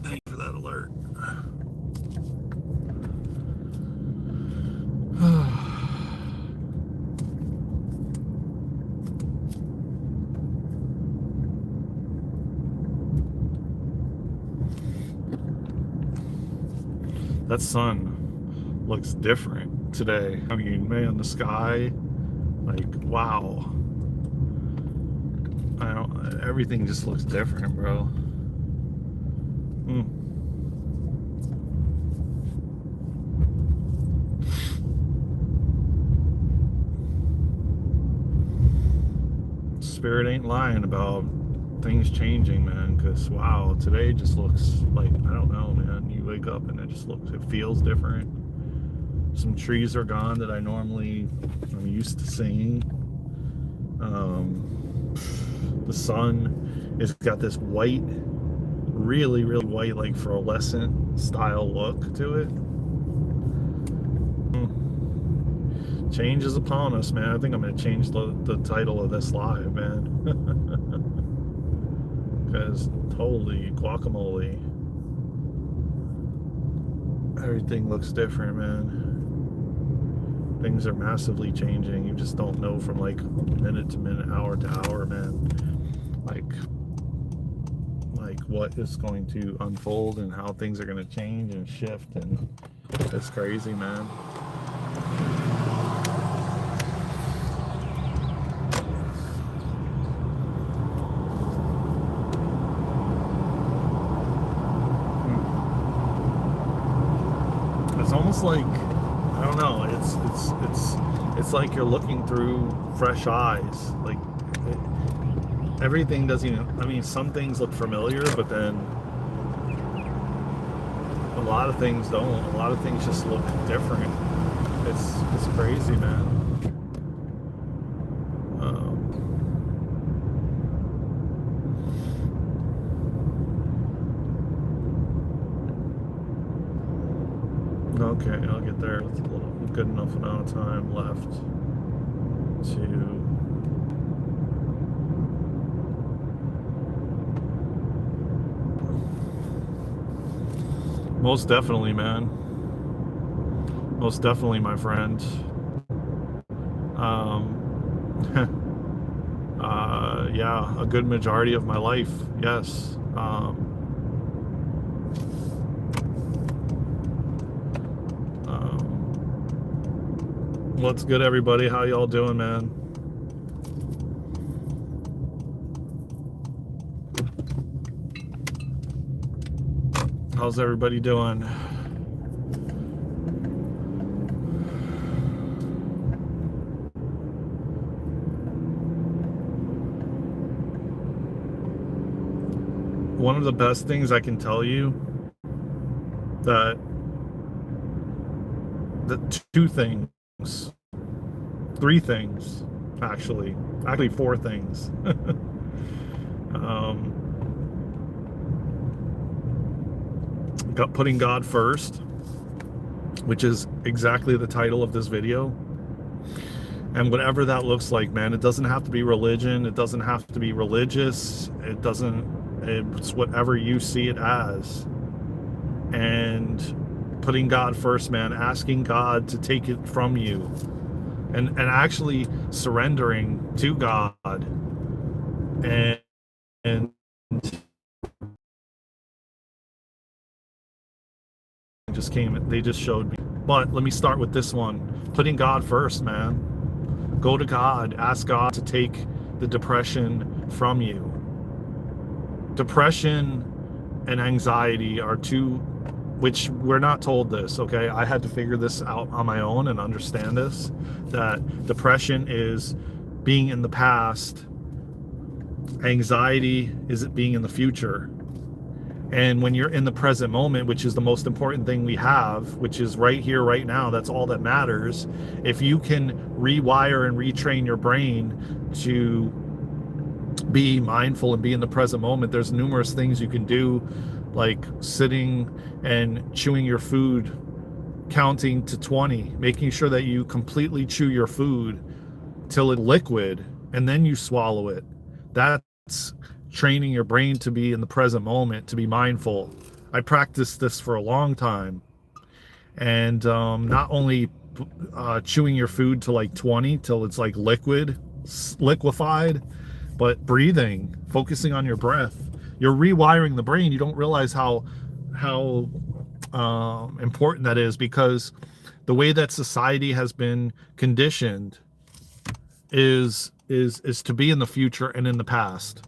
Thank you for that alert. That sun looks different today. I mean, man, the sky, like, wow. I don't. Everything just looks different, bro. Spirit ain't lying about things changing, man, because wow, today just looks like, I don't know, man. You wake up and it feels different. Some trees are gone that I'm used to seeing. The sun has got this white, really, really white, like fluorescent style look to it. Change is upon us, man. I think I'm going to change the title of this live, man. Because holy guacamole, everything looks different, man. Things are massively changing. You just don't know from like minute to minute, hour to hour, man. Like what is going to unfold and how things are going to change and shift, and it's crazy, man. It's almost like, I don't know, it's like you're looking through fresh eyes. Like everything doesn't, I mean, some things look familiar, but then a lot of things don't. A lot of things just look different. It's crazy, man. Okay, I'll get there with a little good enough amount of time left to most definitely, man. Most definitely, my friend. Yeah, a good majority of my life, yes. What's good, everybody? How y'all doing, man? How's everybody doing? One of the best things I can tell you, that the two things, three things, actually four things. Putting God first, which is exactly the title of this video. And whatever that looks like, man, it doesn't have to be religion. It doesn't have to be religious. It's whatever you see it as. And putting God first, man, asking God to take it from you, and actually surrendering to God. And they just showed me. But let me start with this one. Putting God first, man. Go to God, ask God to take the depression from you. Depression and anxiety are two, which we're not told this, okay? I had to figure this out on my own and understand this, that depression is being in the past, anxiety is it being in the future. And when you're in the present moment, which is the most important thing we have, which is right here, right now, that's all that matters. If you can rewire and retrain your brain to be mindful and be in the present moment, there's numerous things you can do, like sitting and chewing your food, counting to 20, making sure that you completely chew your food till it's liquid, and then you swallow it. That's training your brain to be in the present moment, to be mindful. I practiced this for a long time. And not only chewing your food to like 20 till it's like liquefied, but breathing, focusing on your breath. You're rewiring the brain. You don't realize how important that is, because the way that society has been conditioned is to be in the future and in the past.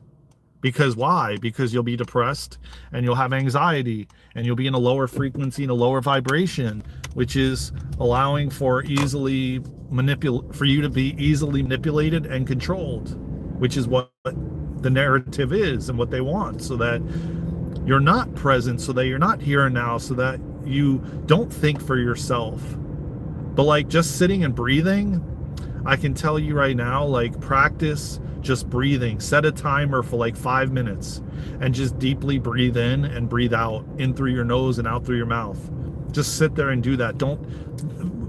Because why? Because you'll be depressed and you'll have anxiety and you'll be in a lower frequency and a lower vibration, which is allowing for you to be easily manipulated and controlled, which is what the narrative is and what they want, so that you're not present, so that you're not here and now, so that you don't think for yourself. But like just sitting and breathing, I can tell you right now, like practice just breathing. Set a timer for like 5 minutes and just deeply breathe in and breathe out, in through your nose and out through your mouth. Just sit there and do that. Don't,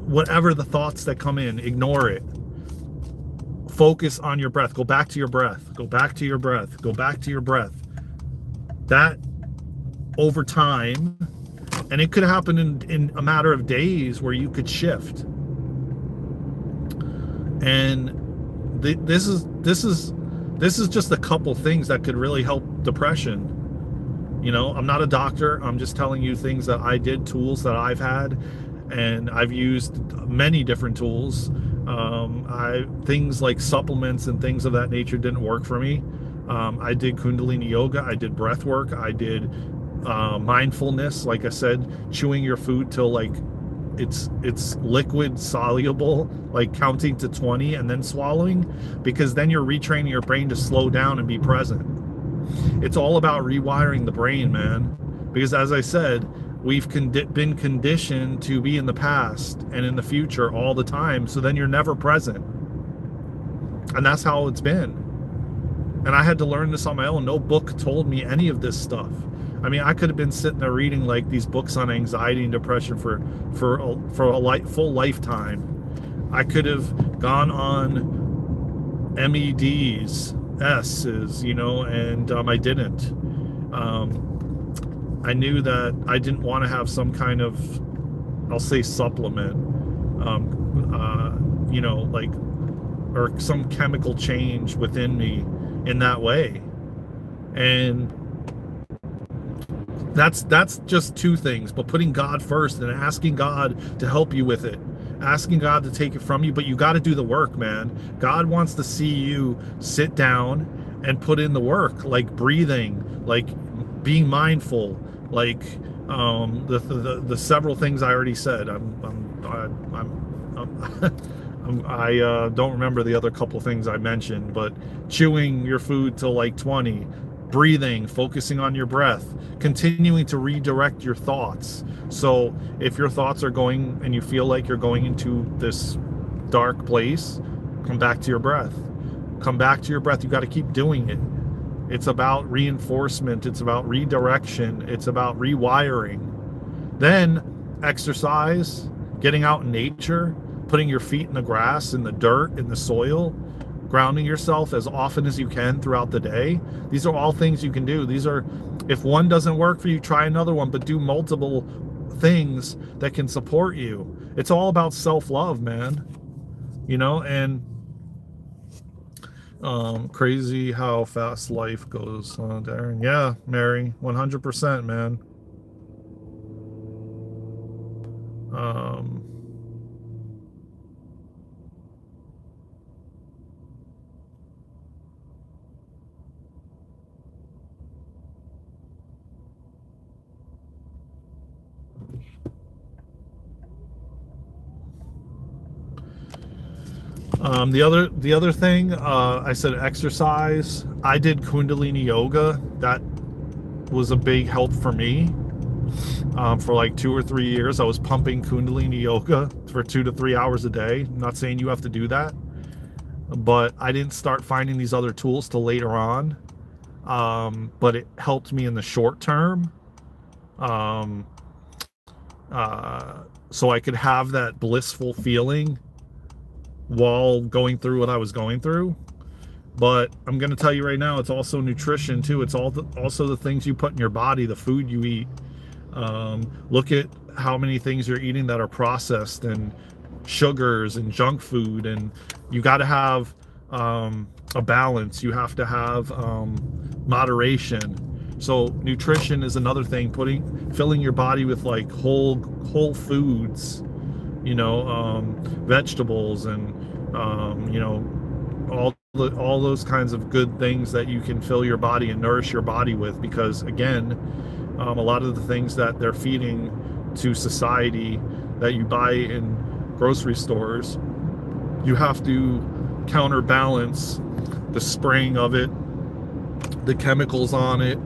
whatever the thoughts that come in, ignore it. Focus on your breath. Go back to your breath. Go back to your breath. Go back to your breath. That over time, and it could happen in a matter of days, where you could shift. And this is just a couple things that could really help depression. You know, I'm not a doctor. I'm just telling you things that I did, tools that I've had, and I've used many different tools. Things like supplements and things of that nature didn't work for me. I did Kundalini yoga. I did breath work. I did mindfulness. Like I said, chewing your food till like it's liquid soluble, like counting to 20 and then swallowing, because then you're retraining your brain to slow down and be present. It's all about rewiring the brain, man, because as I said, we've been conditioned to be in the past and in the future all the time, so then you're never present. And that's how it's been. And I had to learn this on my own. No book told me any of this stuff. I mean, I could have been sitting there reading like these books on anxiety and depression for a full lifetime. I could have gone on MEDs, S's, you know, and I didn't. I knew that I didn't want to have some kind of, I'll say, supplement, you know, like, or some chemical change within me in that way. And that's just two things, but putting God first and asking God to help you with it, asking God to take it from you. But you got to do the work, man. God wants to see you sit down and put in the work, like breathing, like being mindful, like the several things I already said. I don't remember the other couple things I mentioned, but chewing your food till like 20, breathing, focusing on your breath, continuing to redirect your thoughts. So if your thoughts are going and you feel like you're going into this dark place, come back to your breath. Come back to your breath. You got to keep doing it. It's about reinforcement. It's about redirection. It's about rewiring. Then exercise, getting out in nature, putting your feet in the grass, in the dirt, in the soil, grounding yourself as often as you can throughout the day. These are all things you can do. These are, if one doesn't work for you, try another one, but do multiple things that can support you. It's all about self-love, man. You know, and crazy how fast life goes, Daren. Yeah, Mary, 100%, man. The other thing, I said exercise. I did Kundalini yoga. That was a big help for me. For like 2 or 3 years, I was pumping Kundalini yoga for 2 to 3 hours a day. I'm not saying you have to do that, but I didn't start finding these other tools till later on. But it helped me in the short term. So I could have that blissful feeling while going through what I was going through. But I'm going to tell you right now, it's also nutrition too. It's also the things you put in your body, the food you eat. Look at how many things you're eating that are processed and sugars and junk food, and you got to have a balance. You have to have moderation. So nutrition is another thing. Filling your body with like whole foods, vegetables, and all those kinds of good things that you can fill your body and nourish your body with. Because again, a lot of the things that they're feeding to society that you buy in grocery stores, you have to counterbalance the spraying of it, the chemicals on it,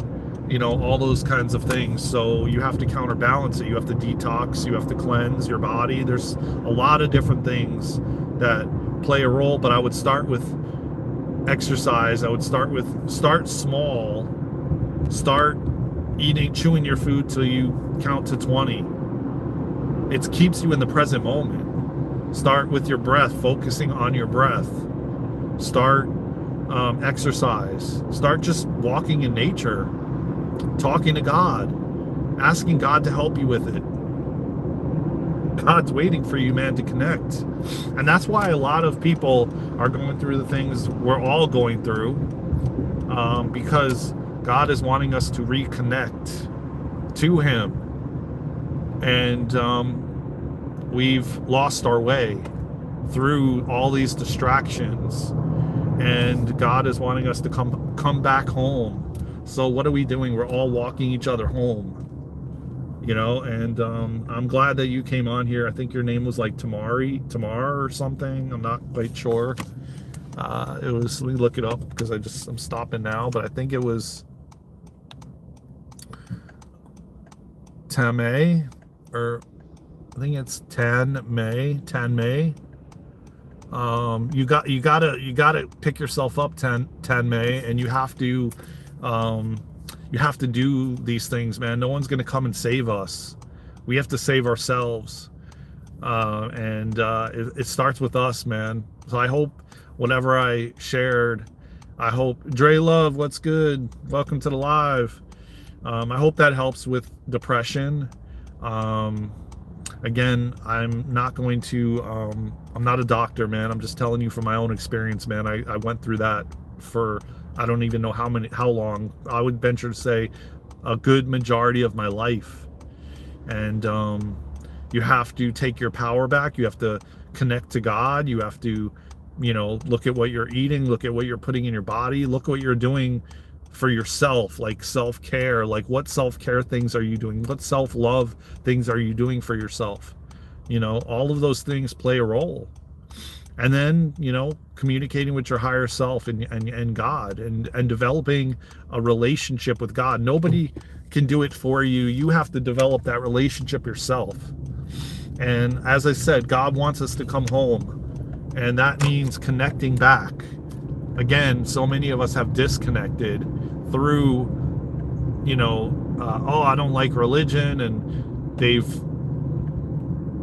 all those kinds of things. So you have to counterbalance it. You have to detox, you have to cleanse your body. There's a lot of different things that play a role, but I would start with exercise. I would start small. Start chewing your food till you count to 20. It keeps you in the present moment. Start with your breath, focusing on your breath. Start exercise. Start just walking in nature, talking to God, asking God to help you with it. God's waiting for you, man, to connect. And that's why a lot of people are going through the things we're all going through, because God is wanting us to reconnect to Him. And we've lost our way through all these distractions. And God is wanting us to come back home. So what are we doing? We're all walking each other home. And I'm glad that you came on here. I think your name was like Tamar or something. I'm not quite sure. Let me look it up, because I'm stopping now, but I think it was Tame, or I think it's Tan May. You gotta pick yourself up, Tan May, and you have to do these things, man. No one's gonna come and save us. We have to save ourselves, and it starts with us, man. So I hope whatever I shared, Dre Love, what's good? Welcome to the live. I hope that helps with depression. Again, I'm not a doctor, man. I'm just telling you from my own experience, man. I went through that for, I don't even know how long. I would venture to say a good majority of my life. And you have to take your power back. You have to connect to God. You have to, look at what you're eating, look at what you're putting in your body, look what you're doing for yourself, like self-care. Like, what self-care things are you doing? What self-love things are you doing for yourself? All of those things play a role. And then, communicating with your higher self and God, and developing a relationship with God. Nobody can do it for you. You have to develop that relationship yourself. And as I said, God wants us to come home, and that means connecting back. Again, so many of us have disconnected through, I don't like religion, and they've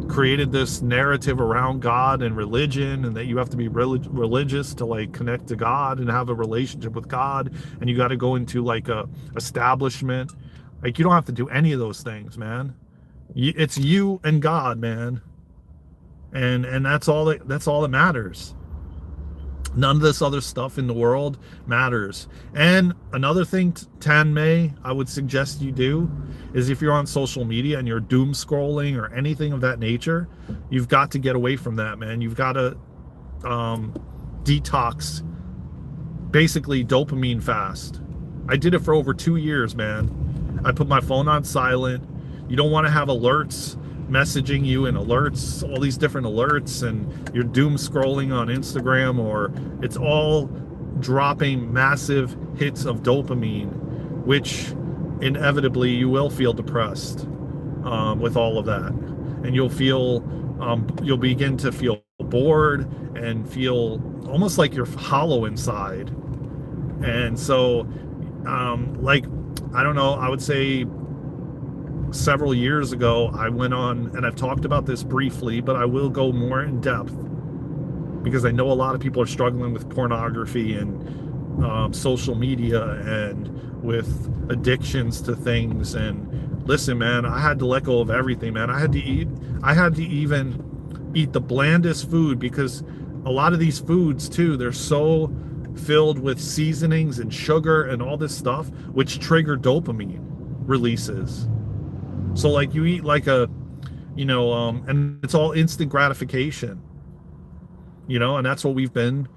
created this narrative around God and religion, and that you have to be religious to like connect to God and have a relationship with God, and you got to go into like a establishment. Like, you don't have to do any of those things, man. It's you and God, man, and that's all that matters. None of this other stuff in the world matters. And another thing, Tan May, I would suggest you do is, if you're on social media and you're doom scrolling or anything of that nature, you've got to get away from that, man. You've got to detox, basically dopamine fast. I did it for over 2 years, man. I put my phone on silent. You don't want to have alerts messaging you, and alerts, all these different alerts, and you're doom scrolling on Instagram, or it's all dropping massive hits of dopamine, which inevitably you will feel depressed with all of that, and you'll begin to feel bored and feel almost like you're hollow inside. And so I don't know, I would say several years ago, I went on, and I've talked about this briefly, but I will go more in depth. because I know a lot of people are struggling with pornography and social media and with addictions to things. And listen, man, I had to let go of everything, man. I had to even eat the blandest food, because a lot of these foods too, they're so filled with seasonings and sugar and all this stuff, which trigger dopamine releases. So like you eat like a, and it's all instant gratification, and that's what we've been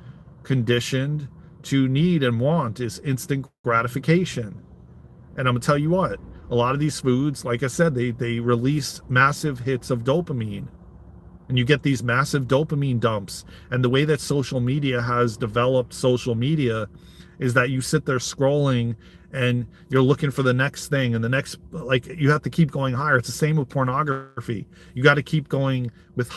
conditioned to need and want, is instant gratification. And I'm gonna tell you what, a lot of these foods, like I said, they release massive hits of dopamine, and you get these massive dopamine dumps. And the way that social media has developed social media is that you sit there scrolling and you're looking for the next thing and the next, like, you have to keep going higher. It's the same with pornography. You got to keep going with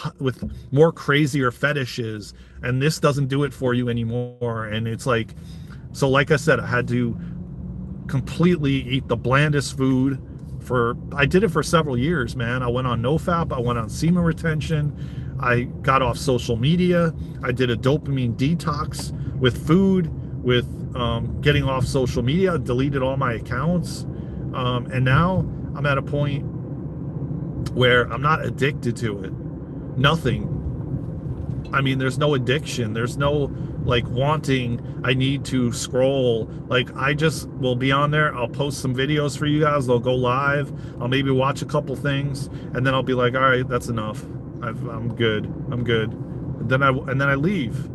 more crazier fetishes, and this doesn't do it for you anymore. And it's like, so like I said, I had to completely eat the blandest food. I did it for several years, man. I went on NoFap, I went on semen retention, I got off social media, I did a dopamine detox with food, with getting off social media, deleted all my accounts, and now I'm at a point where I'm not addicted to it. Nothing. I mean, there's no addiction. There's no like wanting, I need to scroll. Like, I just will be on there. I'll post some videos for you guys. They'll go live. I'll maybe watch a couple things, and then I'll be like, all right, that's enough. I'm good. And then I leave.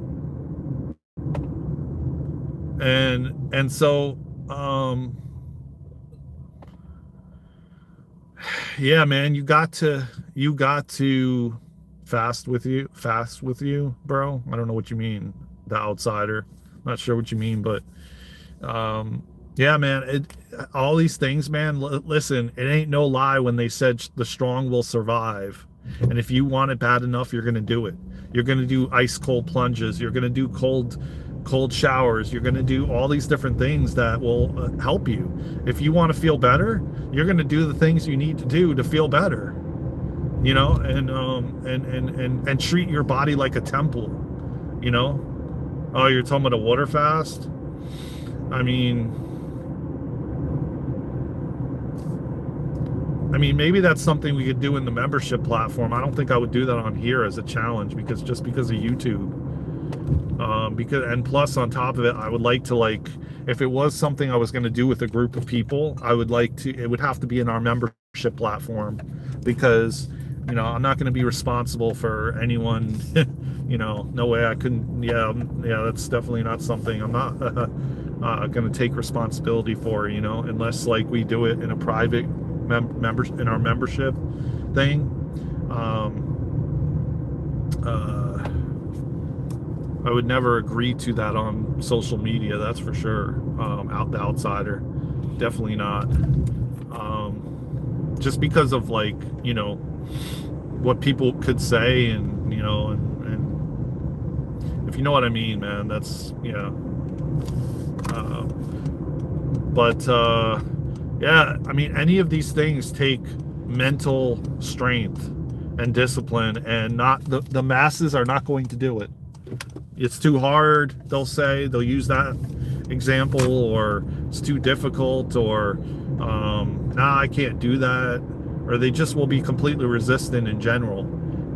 And so, yeah, man, you got to fast with you, bro. I don't know what you mean, the outsider. I'm not sure what you mean, but yeah, man, all these things, man. Listen, it ain't no lie when they said the strong will survive. And if you want it bad enough, you're gonna do it. You're gonna do ice cold plunges. You're gonna do cold showers. You're going to do all these different things that will help you. If you want to feel better, you're going to do the things you need to do to feel better, and treat your body like a temple. Oh, you're talking about a water fast? I mean, maybe that's something we could do in the membership platform. I don't think I would do that on here as a challenge, because of YouTube. And plus, on top of it, I would like to, like, if it was something I was going to do with a group of people, it would have to be in our membership platform, because I'm not going to be responsible for anyone. No way I couldn't. Yeah, that's definitely not something I'm not going to take responsibility for, unless like we do it in a private in our membership thing. I would never agree to that on social media, that's for sure. The outsider, definitely not. Just because of, like, what people could say, and if you know what I mean, man, that's, yeah. Yeah, I mean, any of these things take mental strength and discipline, and not the masses are not going to do it. It's too hard, they'll use that example, or it's too difficult, or nah, I can't do that, or they just will be completely resistant in general.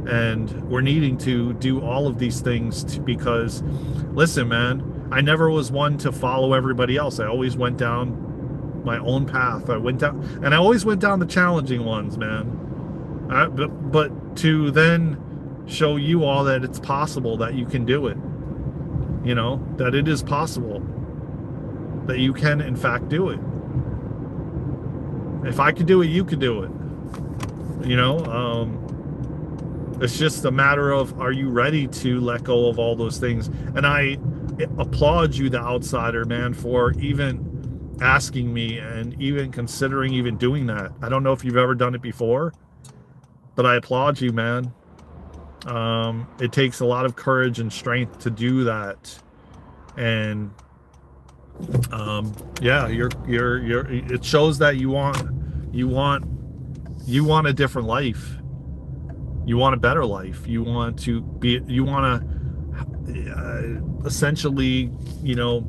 And we're needing to do all of these things because, listen, man, I never was one to follow everybody else. I always went down my own path. I always went down the challenging ones, man. But to then show you all that it's possible, that you can do it, that it is possible, that you can in fact do it. If I could do it, you could do it. It's just a matter of, are you ready to let go of all those things? And I applaud you, the outsider, man, for even asking me and even considering even doing that. I don't know if you've ever done it before, but I applaud you, man. It takes a lot of courage and strength to do that. And yeah, it shows that you want a different life. You want a better life. You want to essentially,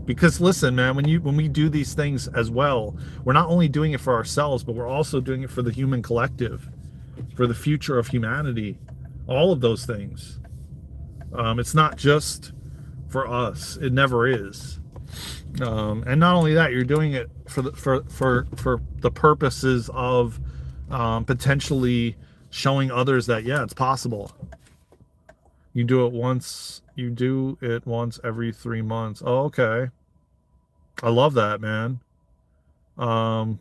because listen, man, when we do these things as well, we're not only doing it for ourselves, but we're also doing it for the human collective, for the future of humanity, all of those things. It's not just for us. It never is. And not only that, you're doing it for the purposes of potentially showing others that, yeah, it's possible. You do it once every 3 months. Oh, okay. I love that, man. Um,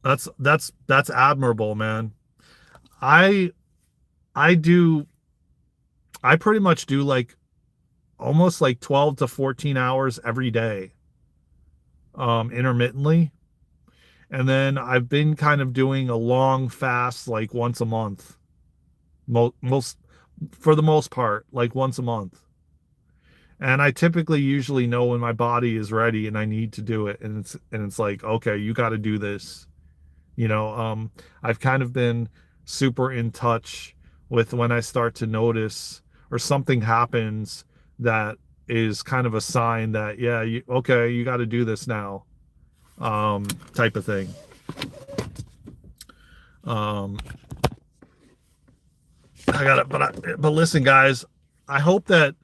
that's admirable, man. I I do I pretty much do like almost like 12 to 14 hours every day, intermittently. And then I've been kind of doing a long fast like once a month. Most for the most part, like once a month. And I typically usually know when my body is ready and I need to do it. And it's like, okay, you got to do this. I've kind of been super in touch with when I start to notice or something happens that is kind of a sign that, yeah, okay, you got to do this now, type of thing. Um, I got it, but listen, guys, I hope that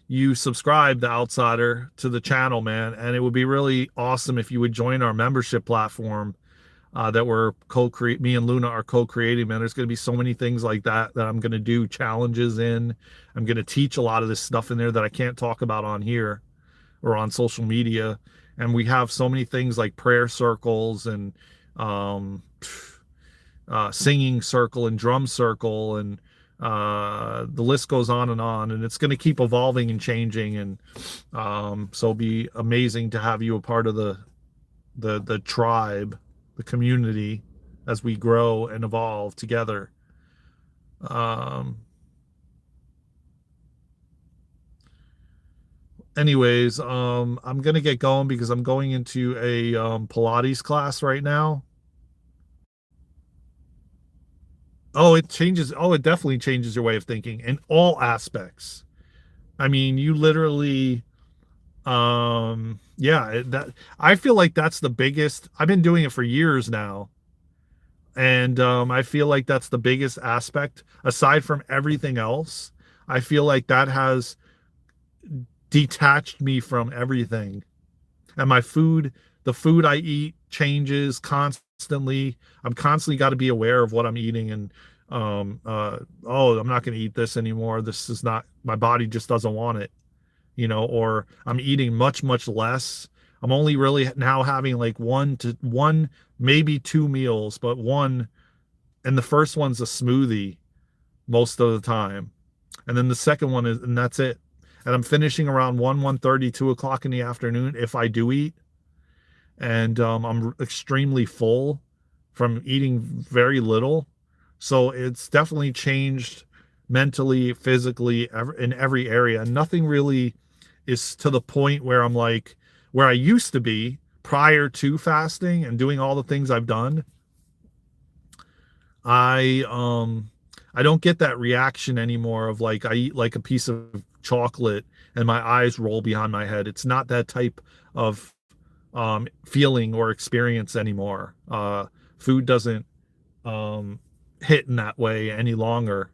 you subscribe, the Outsider, to the channel, man, and it would be really awesome if you would join our membership platform that we're co-create. Me and Luna are co-creating, man. There's going to be so many things like that I'm going to do challenges in. I'm going to teach a lot of this stuff in there that I can't talk about on here or on social media. And we have so many things like prayer circles and um, singing circle and drum circle, and the list goes on, and it's going to keep evolving and changing. And so it'll be amazing to have you a part of the tribe, the community, as we grow and evolve together. Anyways, I'm gonna get going because I'm going into a Pilates class right now. Oh, it changes. Oh, it definitely changes your way of thinking in all aspects. I mean, you literally, yeah, that I feel like that's the biggest. I've been doing it for years now, and I feel like that's the biggest aspect aside from everything else. I feel like that has detached me from everything. And the food I eat changes constantly. I'm constantly got to be aware of what I'm eating, and oh, I'm not going to eat this anymore. This is not, my body just doesn't want it, or I'm eating much, much less. I'm only really now having like one, maybe two meals, but one, and the first one's a smoothie most of the time. And then the second one is, and that's it. And I'm finishing around 1:30, 2 o'clock in the afternoon if I do eat. And I'm extremely full from eating very little. So it's definitely changed mentally, physically, in every area. Nothing really is to the point where I'm like where I used to be prior to fasting and doing all the things I've done. I don't get that reaction anymore of like I eat like a piece of chocolate and my eyes roll behind my head. It's not that type of feeling or experience anymore. Food doesn't hit in that way any longer.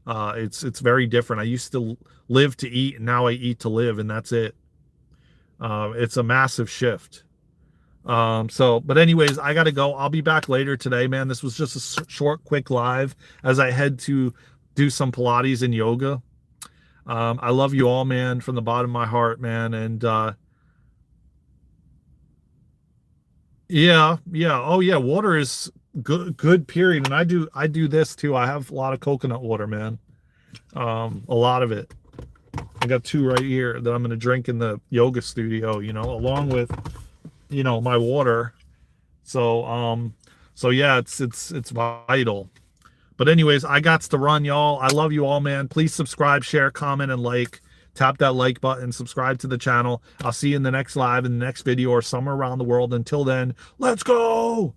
It's very different. I used to live to eat, and now I eat to live, and that's it. It's a massive shift. But anyways, I gotta go. I'll be back later today, man. This was just a short, quick live as I head to do some Pilates and yoga. I love you all, man, from the bottom of my heart, man. And yeah. Oh yeah, water is good, period. And I do this too. I have a lot of coconut water, man. A lot of it. I got two right here that I'm gonna drink in the yoga studio, along with, my water. So yeah, it's vital. But anyways, I got to run, y'all. I love you all, man. Please subscribe, share, comment, and like. Tap that like button, subscribe to the channel. I'll see you in the next live, in the next video, or somewhere around the world. Until then, let's go.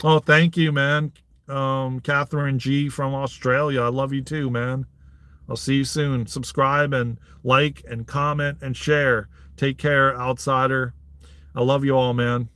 Oh, thank you, man. Catherine G from Australia. I love you too, man. I'll see you soon. Subscribe and like and comment and share. Take care, outsider. I love you all, man.